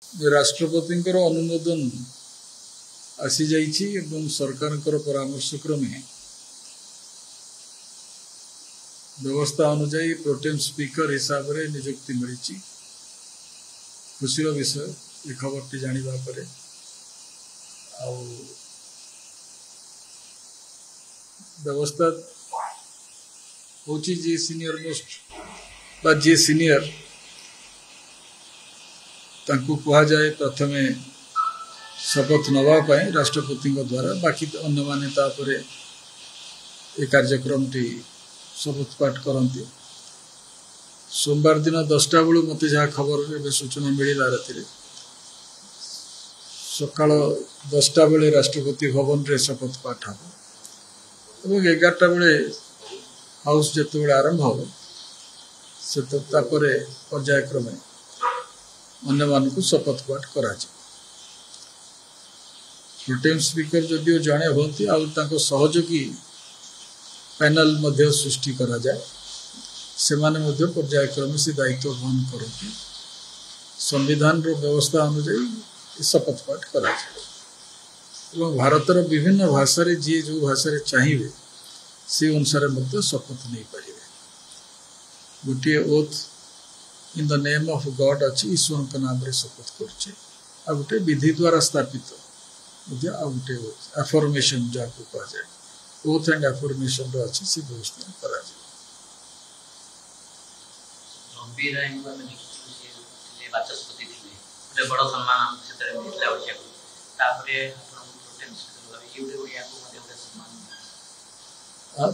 राष्ट्रपति अनुमोदन आसी जाइछि एवं सरकार परामर्श क्रमे व्यवस्था अनुजाई प्रोटेम स्पीकर हिसाब से नियुक्ति मिली। खुशीर विषय ये खबर जानिबा परे व्यवस्था होची जी सीनियर मोस्ट बा जी सीनियर तांको कहा जाए प्रथमे शपथ नवा पाए राष्ट्रपति द्वारा बाकी अन्य माने तापरे ये कार्यक्रम टी शपथ पाठ करते। सोमवार दिन 10टा बेलू मत जहाँ खबर सूचना मिलला राति सकाल 10टा बेले राष्ट्रपति भवन रे शपथ पाठ हम और 11टा बेले हाउस जिते आरंभ हम से पर्यायक्रमे अन्य मानक शपथ पाठ करा प्रोटेम स्पीकर जदिव जड़े हमें आउ सहयोगी पैनल सृष्टि करा जाए से माने पर्यायक्रमे से दायित्व वहन करते संविधान व्यवस्था अनुजाई शपथ पाठ करा जाए भारतर विभिन्न भाषा जी जो भाषा चाहिए से अनुसार शपथ नहीं पारे। गोटे oath in the name of God अच्छी ईश्वर के नाम रे शपथ करछे आ गोटे विधि द्वारा स्थापित आ गोटे एफर्मेशन जहाँ को कहा जाए ओथ एंड एफर्मेशन रो अच्छी से व्यवस्था करा जाए। बड़ा सम्मान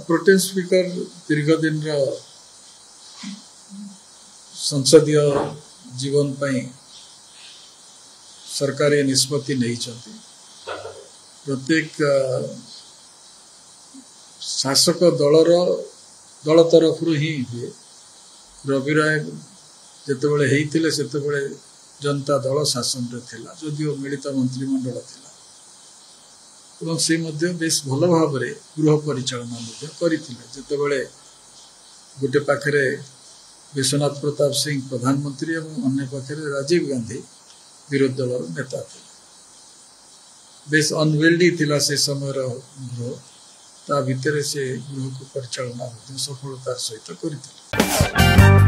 प्रोटेम स्पीकर दीर्घ दिन संसदीय जीवन पाई सरकार निष्पत्ति नहीं चाहती। प्रत्येक शासक दल तरफ ही हुए रवि राय जिते होते जनता दल शासन रे थिला जदिव मिलित मंत्रिमंडल थिला से बेस भल भाव गृह परिचालना करते गोटे पाखे विश्वनाथ प्रताप सिंह प्रधानमंत्री और अन्य पाखे राजीव गांधी विरोधी दल नेता थे। बेस अनवेल्डी थिला से समय गृह ता भितर से गृह को परिचालना सफलतार सहित करथिले।